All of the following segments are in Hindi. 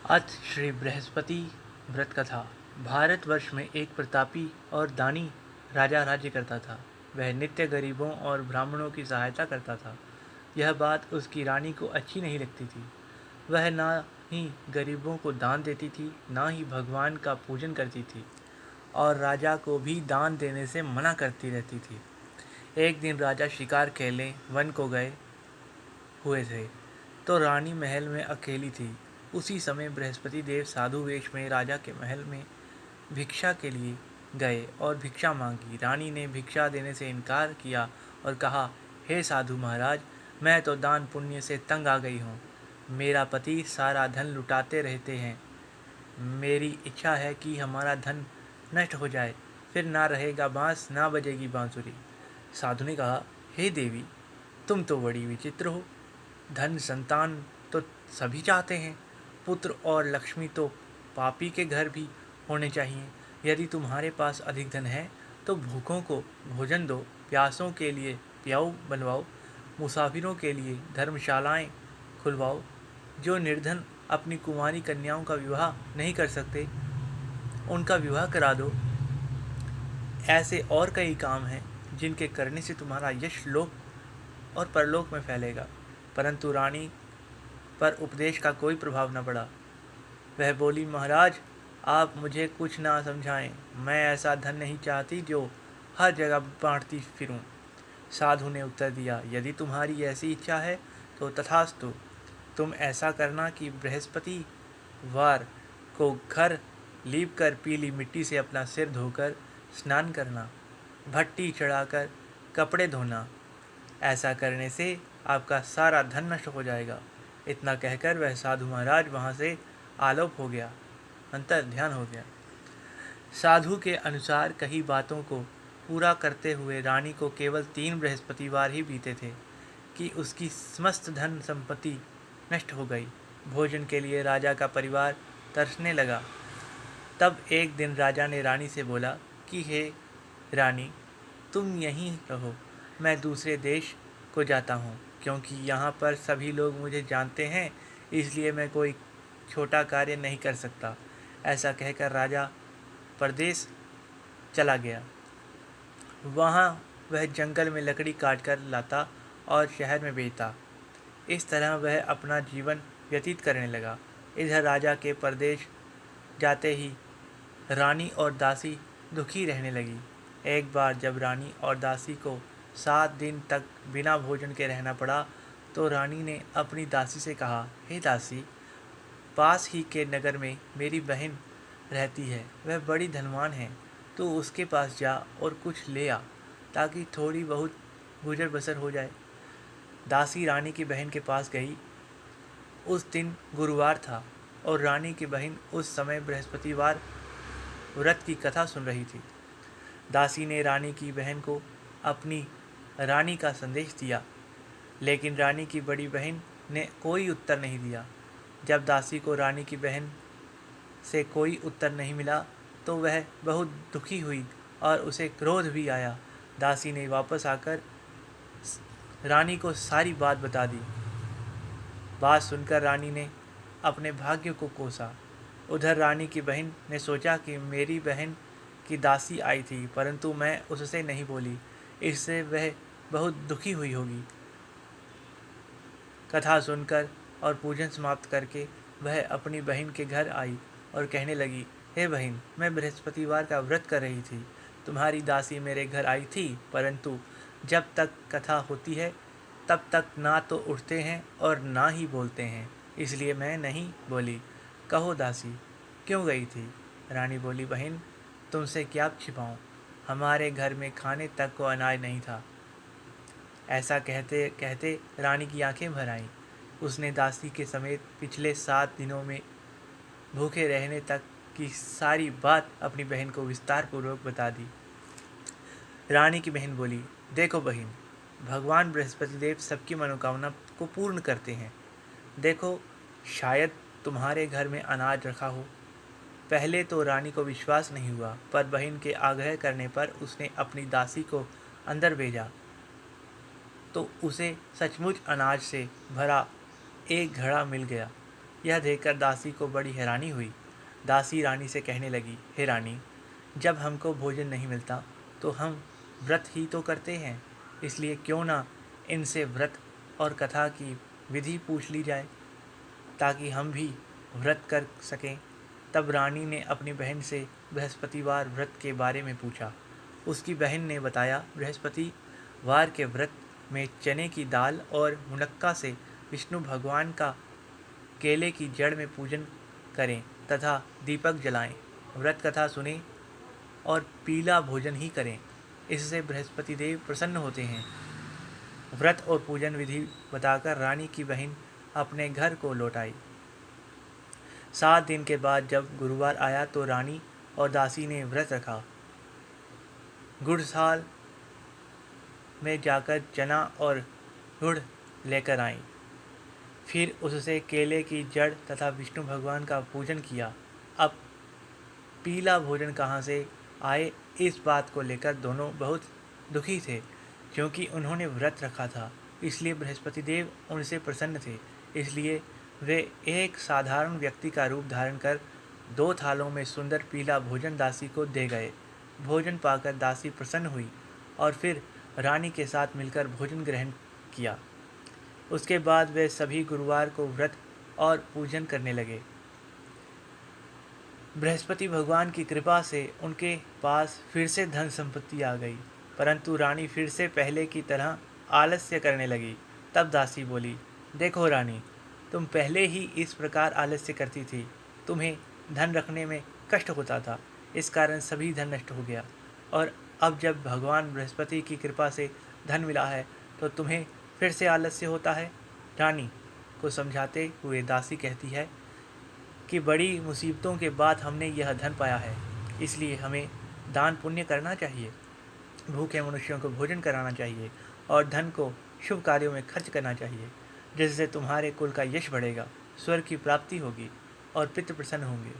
अथ श्री बृहस्पति व्रत कथा। भारतवर्ष में एक प्रतापी और दानी राजा राज्य करता था। वह नित्य गरीबों और ब्राह्मणों की सहायता करता था। यह बात उसकी रानी को अच्छी नहीं लगती थी। वह ना ही गरीबों को दान देती थी, ना ही भगवान का पूजन करती थी, और राजा को भी दान देने से मना करती रहती थी। एक दिन राजा शिकार खेलने वन को गए हुए थे, तो रानी महल में अकेली थी। उसी समय बृहस्पति देव साधु वेश में राजा के महल में भिक्षा के लिए गए और भिक्षा मांगी। रानी ने भिक्षा देने से इनकार किया और कहा, हे साधु महाराज, मैं तो दान पुण्य से तंग आ गई हूँ। मेरा पति सारा धन लुटाते रहते हैं। मेरी इच्छा है कि हमारा धन नष्ट हो जाए, फिर ना रहेगा बांस, ना बजेगी बांसुरी। साधु ने कहा, हे देवी, तुम तो बड़ी विचित्र हो। धन संतान तो सभी चाहते हैं, पुत्र और लक्ष्मी तो पापी के घर भी होने चाहिए। यदि तुम्हारे पास अधिक धन है तो भूखों को भोजन दो, प्यासों के लिए प्याऊ बनवाओ, मुसाफिरों के लिए धर्मशालाएं खुलवाओ। जो निर्धन अपनी कुंवारी कन्याओं का विवाह नहीं कर सकते, उनका विवाह करा दो। ऐसे और कई काम हैं जिनके करने से तुम्हारा यश लोक और परलोक में फैलेगा। परंतु रानी पर उपदेश का कोई प्रभाव न पड़ा। वह बोली, महाराज, आप मुझे कुछ ना समझाएं। मैं ऐसा धन नहीं चाहती जो हर जगह बांटती फिरूं। साधु ने उत्तर दिया, यदि तुम्हारी ऐसी इच्छा है तो तथास्तु। तुम ऐसा करना कि बृहस्पति वार को घर लीप कर पीली मिट्टी से अपना सिर धोकर स्नान करना, भट्टी चढ़ाकर कपड़े धोना। ऐसा करने से आपका सारा धन नष्ट हो जाएगा। इतना कहकर वह साधु महाराज वहाँ से आलोप हो गया, अंतर ध्यान हो गया। साधु के अनुसार कही बातों को पूरा करते हुए रानी को केवल 3 बृहस्पतिवार ही बीते थे कि उसकी समस्त धन संपत्ति नष्ट हो गई। भोजन के लिए राजा का परिवार तरसने लगा। तब एक दिन राजा ने रानी से बोला कि हे रानी, तुम यहीं रहो, मैं दूसरे देश को जाता हूँ, क्योंकि यहाँ पर सभी लोग मुझे जानते हैं, इसलिए मैं कोई छोटा कार्य नहीं कर सकता। ऐसा कहकर राजा परदेश चला गया। वहाँ वह जंगल में लकड़ी काट कर लाता और शहर में बेचता। इस तरह वह अपना जीवन व्यतीत करने लगा। इधर राजा के परदेश जाते ही रानी और दासी दुखी रहने लगी। एक बार जब रानी और दासी को 7 दिन तक बिना भोजन के रहना पड़ा, तो रानी ने अपनी दासी से कहा, हे दासी, पास ही के नगर में मेरी बहन रहती है, वह बड़ी धनवान है। तो उसके पास जा और कुछ ले आ, ताकि थोड़ी बहुत गुजर बसर हो जाए। दासी रानी की बहन के पास गई। उस दिन गुरुवार था और रानी की बहन उस समय बृहस्पतिवार व्रत की कथा सुन रही थी। दासी ने रानी की बहन को अपनी रानी का संदेश दिया, लेकिन रानी की बड़ी बहन ने कोई उत्तर नहीं दिया। जब दासी को रानी की बहन से कोई उत्तर नहीं मिला, तो वह बहुत दुखी हुई और उसे क्रोध भी आया। दासी ने वापस आकर रानी को सारी बात बता दी। बात सुनकर रानी ने अपने भाग्य को कोसा। उधर रानी की बहन ने सोचा कि मेरी बहन की दासी आई थी, परंतु मैं उससे नहीं बोली, इससे वह बहुत दुखी हुई होगी। कथा सुनकर और पूजन समाप्त करके वह अपनी बहन के घर आई और कहने लगी, हे बहन, मैं बृहस्पतिवार का व्रत कर रही थी। तुम्हारी दासी मेरे घर आई थी, परंतु जब तक कथा होती है तब तक ना तो उठते हैं और ना ही बोलते हैं, इसलिए मैं नहीं बोली। कहो दासी, क्यों गई थी? रानी बोली, बहन, तुमसे क्या छिपाऊं, हमारे घर में खाने तक को अनाज नहीं था। ऐसा कहते कहते रानी की आंखें भर आईं। उसने दासी के समेत पिछले 7 दिनों में भूखे रहने तक की सारी बात अपनी बहन को विस्तार पूर्वक बता दी। रानी की बहन बोली, देखो बहन, भगवान बृहस्पति देव सबकी मनोकामना को पूर्ण करते हैं। देखो, शायद तुम्हारे घर में अनाज रखा हो। पहले तो रानी को विश्वास नहीं हुआ, पर बहन के आग्रह करने पर उसने अपनी दासी को अंदर भेजा, तो उसे सचमुच अनाज से भरा एक घड़ा मिल गया। यह देखकर दासी को बड़ी हैरानी हुई। दासी रानी से कहने लगी, हे रानी, जब हमको भोजन नहीं मिलता तो हम व्रत ही तो करते हैं, इसलिए क्यों ना इनसे व्रत और कथा की विधि पूछ ली जाए ताकि हम भी व्रत कर सकें। तब रानी ने अपनी बहन से बृहस्पतिवार व्रत के बारे में पूछा। उसकी बहन ने बताया, बृहस्पतिवार के व्रत में चने की दाल और मुनक्का से विष्णु भगवान का केले की जड़ में पूजन करें तथा दीपक जलाएं, व्रत कथा सुनें और पीला भोजन ही करें। इससे बृहस्पति देव प्रसन्न होते हैं। व्रत और पूजन विधि बताकर रानी की बहन अपने घर को लौट आई। 7 दिन के बाद जब गुरुवार आया तो रानी और दासी ने व्रत रखा। गुड़साल में जाकर चना और गुड़ लेकर आईं। फिर उससे केले की जड़ तथा विष्णु भगवान का पूजन किया। अब पीला भोजन कहाँ से आए, इस बात को लेकर दोनों बहुत दुखी थे, क्योंकि उन्होंने व्रत रखा था, इसलिए बृहस्पति देव उनसे प्रसन्न थे। इसलिए वे एक साधारण व्यक्ति का रूप धारण कर 2 थालों में सुंदर पीला भोजन दासी को दे गए। भोजन पाकर दासी प्रसन्न हुई और फिर रानी के साथ मिलकर भोजन ग्रहण किया। उसके बाद वे सभी गुरुवार को व्रत और पूजन करने लगे। बृहस्पति भगवान की कृपा से उनके पास फिर से धन संपत्ति आ गई, परंतु रानी फिर से पहले की तरह आलस्य करने लगी। तब दासी बोली, देखो रानी, तुम पहले ही इस प्रकार आलस्य करती थी, तुम्हें धन रखने में कष्ट होता था, इस कारण सभी धन नष्ट हो गया, और अब जब भगवान बृहस्पति की कृपा से धन मिला है तो तुम्हें फिर से आलस्य होता है। रानी को समझाते हुए दासी कहती है कि बड़ी मुसीबतों के बाद हमने यह धन पाया है, इसलिए हमें दान पुण्य करना चाहिए, भूखे मनुष्यों को भोजन कराना चाहिए और धन को शुभ कार्यों में खर्च करना चाहिए, जिससे तुम्हारे कुल का यश बढ़ेगा, स्वर्ग की प्राप्ति होगी और पितृ प्रसन्न होंगे।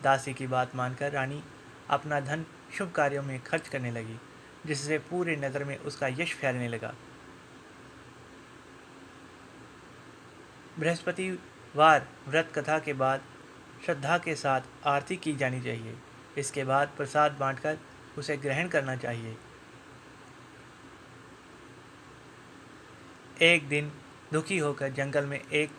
दासी की बात मानकर रानी अपना धन शुभ कार्यों में खर्च करने लगी, जिससे पूरे नगर में उसका यश फैलने लगा। बृहस्पतिवार व्रत कथा के बाद श्रद्धा के साथ आरती की जानी चाहिए। इसके बाद प्रसाद बांटकर उसे ग्रहण करना चाहिए। एक दिन दुखी होकर जंगल में एक